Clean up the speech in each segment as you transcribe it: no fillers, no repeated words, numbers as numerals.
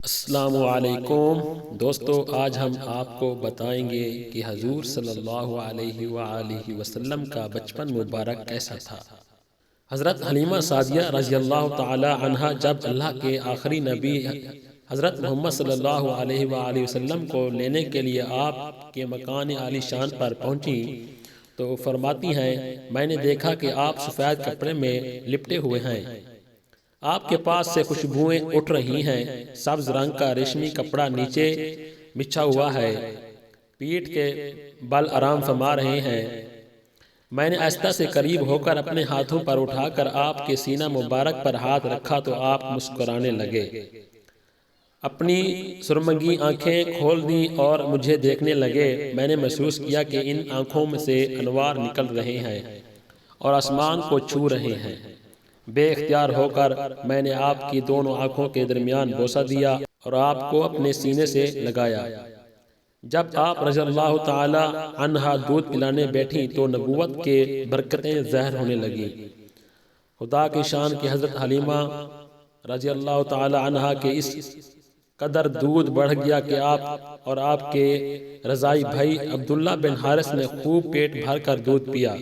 السلام علیکم دوستو، آج ہم آپ کو بتائیں گے کہ حضور صلی اللہ علیہ وآلہ وسلم کا بچپن مبارک کیسا تھا۔ حضرت حلیمہ سعدیہ رضی اللہ تعالی عنہا جب اللہ کے آخری نبی حضرت محمد صلی اللہ علیہ وآلہ وسلم کو لینے کے لیے آپ کے مکان عالی شان پر پہنچی تو فرماتی ہیں، میں نے دیکھا کہ آپ سفید کپڑے میں لپٹے ہوئے ہیں، آپ کے پاس سے خوشبوئیں اٹھ رہی ہیں، سبز رنگ کا ریشمی کپڑا نیچے بچھا ہوا ہے، پیٹھ کے بل آرام فرما رہے ہیں۔ میں نے آہستہ سے قریب ہو کر اپنے ہاتھوں پر اٹھا کر آپ کے سینہ مبارک پر ہاتھ رکھا تو آپ مسکرانے لگے، اپنی سرمگی آنکھیں کھول دیں اور مجھے دیکھنے لگے۔ میں نے محسوس کیا کہ ان آنکھوں میں سے انوار نکل رہے ہیں اور آسمان کو چھو رہے ہیں۔ بے اختیار ہو کر میں نے آپ کی دونوں آنکھوں کے درمیان بوسہ دیا اور آپ کو اپنے سینے سے لگایا۔ جب آپ رضی اللہ تعالی عنہا دودھ پلانے بیٹھیں تو نبوت کے برکتیں ظاہر ہونے لگی۔ خدا کی شان کی حضرت حلیمہ رضی اللہ تعالی عنہا کے اس قدر دودھ بڑھ گیا کہ آپ اور آپ کے رضائی بھائی عبداللہ بن حارث نے خوب پیٹ بھر کر دودھ پیا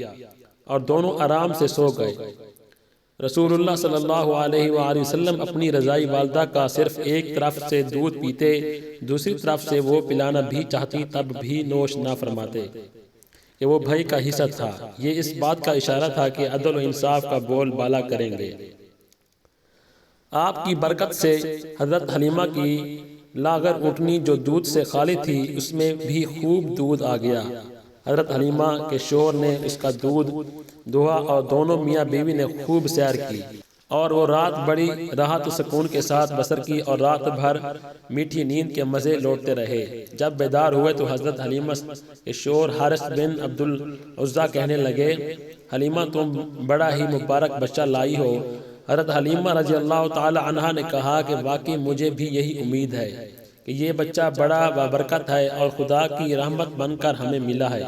اور دونوں آرام سے سو گئے۔ رسول اللہ صلی اللہ علیہ وآلہ وسلم اپنی رضائی والدہ کا صرف ایک طرف سے دودھ پیتے، دوسری طرف سے وہ پلانا بھی چاہتی تب بھی نوش نہ فرماتے کہ وہ بھائی کا حصہ تھا۔ یہ اس بات کا اشارہ تھا کہ عدل و انصاف کا بول بالا کریں گے۔ آپ کی برکت سے حضرت حلیمہ کی لاغر اونٹنی جو دودھ سے خالی تھی اس میں بھی خوب دودھ آ گیا۔ حضرت حلیمہ کے شوہر نے اس کا دودھ دہا اور دونوں میاں بیوی نے خوب سیر کی اور وہ رات بڑی راحت و سکون کے ساتھ بسر کی اور رات بھر میٹھی نیند کے مزے لوٹتے رہے۔ جب بیدار ہوئے تو حضرت حلیمہ کے شوہر حارث بن عبدالعزیٰ کہنے لگے، حلیمہ تم بڑا ہی مبارک بچہ لائی ہو۔ حضرت حلیمہ رضی اللہ تعالی عنہا نے کہا کہ واقعی مجھے بھی یہی امید ہے کہ یہ بچہ بڑا بابرکت ہے اور خدا کی رحمت بن کر ہمیں ملا ہے،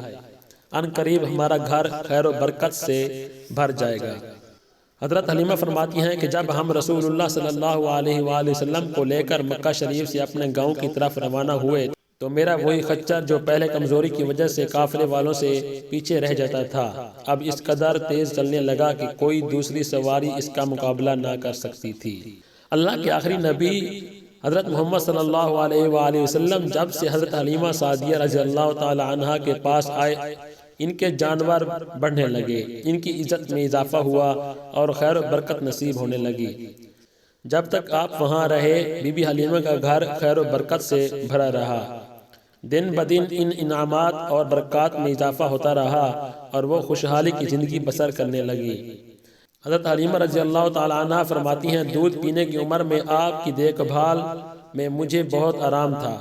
ان قریب ہمارا گھر خیر و برکت سے بھر جائے گا۔ حضرت حلیمہ فرماتی ہیں کہ جب ہم رسول اللہ صلی اللہ علیہ وآلہ وسلم کو لے کر مکہ شریف سے اپنے گاؤں کی طرف روانہ ہوئے تو میرا وہی خچر جو پہلے کمزوری کی وجہ سے قافلے والوں سے پیچھے رہ جاتا تھا اب اس قدر تیز چلنے لگا کہ کوئی دوسری سواری اس کا مقابلہ نہ کر سکتی تھی۔ اللہ کے آخری نبی حضرت محمد صلی اللہ علیہ وآلہ وسلم جب سے حضرت حلیمہ سعدیہ رضی اللہ تعالی عنہا کے پاس آئے، ان کے جانور بڑھنے لگے، ان کی عزت میں اضافہ ہوا اور خیر و برکت نصیب ہونے لگی۔ جب تک آپ وہاں رہے بی بی حلیمہ کا گھر خیر و برکت سے بھرا رہا، دن بدن ان انعامات اور برکات میں اضافہ ہوتا رہا اور وہ خوشحالی کی زندگی بسر کرنے لگی۔ حضرت حلیمہ رضی اللہ تعالی عنہ فرماتی ہیں، دودھ پینے کی عمر میں آپ کی دیکھ بھال میں مجھے بہت آرام تھا۔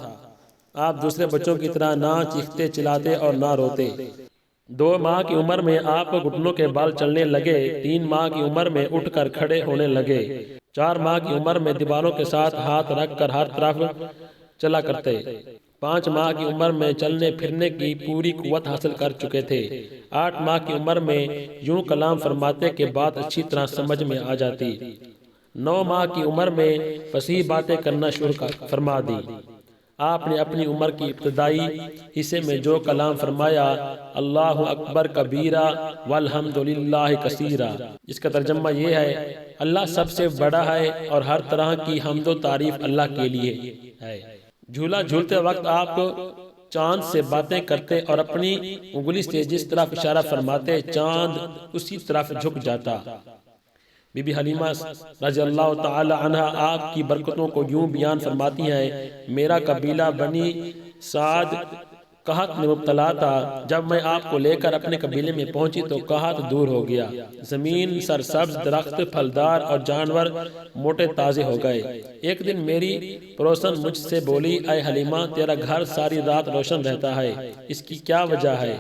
آپ دوسرے بچوں کی طرح نہ چیختے چلاتے اور نہ روتے۔ 2 ماہ کی عمر میں آپ کو گھٹنوں کے بال چلنے لگے، 3 ماہ کی عمر میں اٹھ کر کھڑے ہونے لگے، 4 ماہ کی عمر میں دیواروں کے ساتھ ہاتھ رکھ کر ہر طرف چلا کرتے، 5 ماہ کی عمر میں چلنے پھرنے کی پوری قوت حاصل کر چکے تھے، 8 ماہ کی عمر میں یوں کلام فرماتے کہ بات اچھی طرح سمجھ میں آ جاتی، 9 ماہ کی عمر میں فصیح باتیں کرنا شروع فرما دی۔ آپ نے اپنی عمر کی ابتدائی حصے میں جو کلام فرمایا، اللہ اکبر کبیرہ والحمدللہ کثیرہ، اس کا ترجمہ یہ ہے، اللہ سب سے بڑا ہے اور ہر طرح کی حمد و تعریف اللہ کے لیے ہے۔ جھولا جھولتے وقت آپ چاند سے باتیں کرتے اور اپنی انگلی سے جس طرف اشارہ فرماتے چاند اسی طرف جھک جاتا۔ بی بی حلیمہ رضی اللہ تعالی عنہ آپ کی برکتوں کو یوں بیان فرماتی ہیں، میرا قبیلہ بنی سعد قحط میں مبتلا تھا، جب میں آپ کو لے کر اپنے قبیلے میں پہنچی تو قحط دور ہو گیا، زمین سرسبز، درخت پھلدار اور جانور موٹے تازے ہو گئے۔ ایک دن میری پڑوسن مجھ سے بولی، اے حلیمہ تیرا گھر ساری رات روشن رہتا ہے، اس کی کیا وجہ ہے؟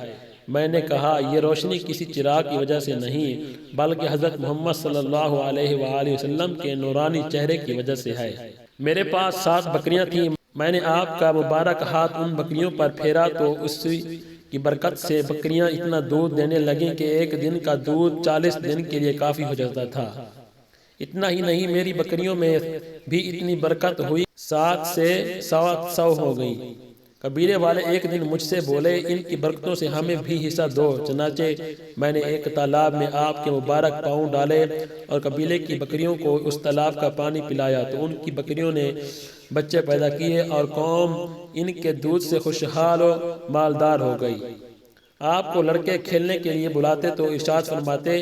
میں نے کہا، یہ روشنی کسی چراغ کی وجہ سے نہیں بلکہ حضرت محمد صلی اللہ علیہ وآلہ وسلم کے نورانی چہرے کی وجہ سے ہے۔ میرے پاس 7 بکریاں تھیں، میں نے آپ کا مبارک ہاتھ ان بکریوں پر پھیرا تو اس کی برکت سے بکریاں اتنا دودھ دینے لگیں کہ ایک دن کا دودھ 40 دن کے لیے کافی ہو جاتا تھا۔ اتنا ہی نہیں، میری بکریوں میں بھی اتنی برکت ہوئی 7 سے 700 ہو گئیں۔ قبیلے والے ایک دن مجھ سے بولے، ان کی برکتوں سے ہمیں بھی حصہ دو۔ چنانچہ میں نے ایک تالاب میں آپ کے مبارک پاؤں ڈالے اور قبیلے کی بکریوں کو اس تالاب کا پانی پلایا، تو ان کی بکریوں نے بچے پیدا کیے اور قوم ان کے دودھ سے خوشحال و مالدار ہو گئی۔ آپ کو لڑکے کھیلنے کے لیے بلاتے تو ارشاد فرماتے،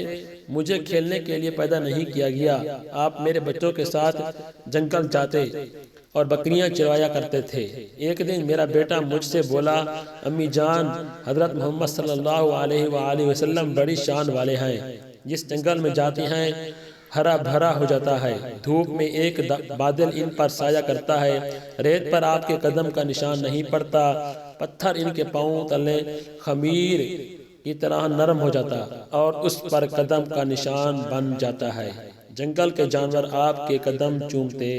مجھے کھیلنے کے لیے پیدا نہیں کیا گیا۔ آپ میرے بچوں کے ساتھ جنگل جاتے اور بکریاں چرایا کرتے تھے۔ ایک دن میرا بیٹا مجھ سے بولا، امی جان، حضرت محمد صلی اللہ علیہ وآلہ وسلم بڑی شان والے ہیں، جس جنگل میں جاتے ہیں ہرا بھرا ہو جاتا ہے، دھوپ میں ایک بادل ان پر سایہ کرتا ہے، ریت پر آپ کے قدم کا نشان نہیں پڑتا، پتھر ان کے پاؤں تلے خمیر کی طرح نرم ہو جاتا اور اس پر قدم کا نشان بن جاتا ہے، جنگل کے جانور آپ کے قدم چومتے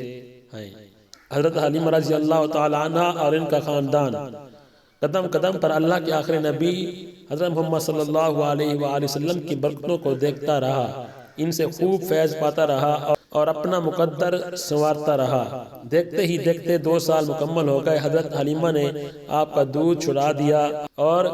ہیں۔ حضرت حلیمہ رضی اللہ تعالی عنہ اور ان کا خاندان قدم قدم پر اللہ کے آخری نبی حضرت محمد صلی اللہ علیہ وآلہ وسلم کی برکتوں کو دیکھتا رہا، ان سے خوب فیض پاتا رہا اور اپنا مقدر سنوارتا رہا۔ دیکھتے ہی دیکھتے 2 سال مکمل ہو گئے۔ حضرت حلیمہ نے آپ کا دودھ چھڑا دیا اور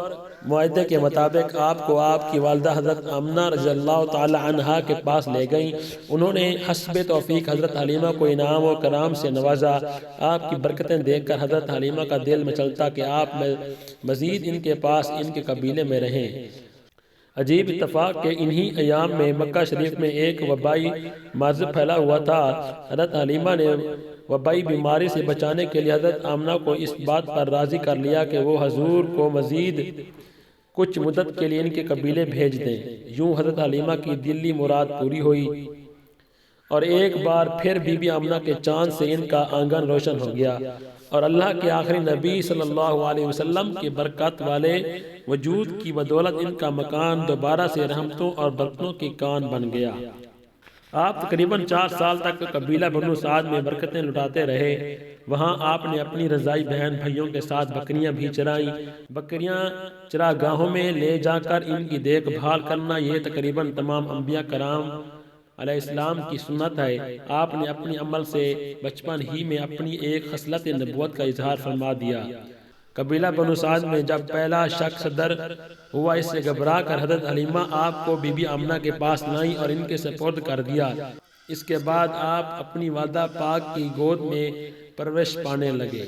معاہدے کے مطابق آپ کو آپ کی والدہ حضرت آمنہ رضی اللہ تعالی عنہا کے پاس لے گئیں۔ انہوں نے حسب توفیق حضرت حلیمہ کو انعام و کرام سے نوازا۔ آپ کی برکتیں دیکھ کر حضرت حلیمہ کا دل مچلتا کہ آپ مزید ان کے پاس ان کے قبیلے میں رہیں۔ عجیب اتفاق کہ انہی ایام میں مکہ شریف میں ایک وبائی مرض پھیلا ہوا تھا۔ حضرت حلیمہ نے وبائی بیماری سے بچانے کے لیے حضرت آمنہ کو اس بات پر راضی کر لیا کہ وہ حضور کو مزید کچھ مدت کے لیے ان کے قبیلے بھیج دیں۔ یوں حضرت حلیمہ کی دلی مراد پوری ہوئی اور ایک بار پھر بی بی آمنہ کے چاند سے ان کا آنگن روشن ہو گیا اور اللہ کے آخری نبی صلی اللہ علیہ وسلم کے برکات والے وجود کی بدولت ان کا مکان دوبارہ سے رحمتوں اور برکتوں کی کان بن گیا۔ آپ تقریباً 4 سال تک قبیلہ بنو سعد میں برکتیں لٹاتے رہے۔ وہاں آپ نے اپنی رضائی بہن بھائیوں کے ساتھ بکریاں بھی چرائیں۔ بکریاں چراگاہوں میں لے جا کر ان کی دیکھ بھال کرنا، یہ تقریباً تمام انبیاء کرام علیہ السلام کی سنت ہے۔ آپ نے اپنی عمل سے بچپن ہی میں اپنی ایک خصلت نبوت کا اظہار فرما دیا۔ قبیلہ بنو سعد میں جب پہلا شخص صدر ہوا، اس سے گھبرا کر حضرت حلیمہ آپ کو بی بی آمنہ کے پاس لائیں اور ان کے سپرد کر دیا۔ اس کے بعد آپ اپنی والدہ پاک کی گود میں پرورش پانے لگے۔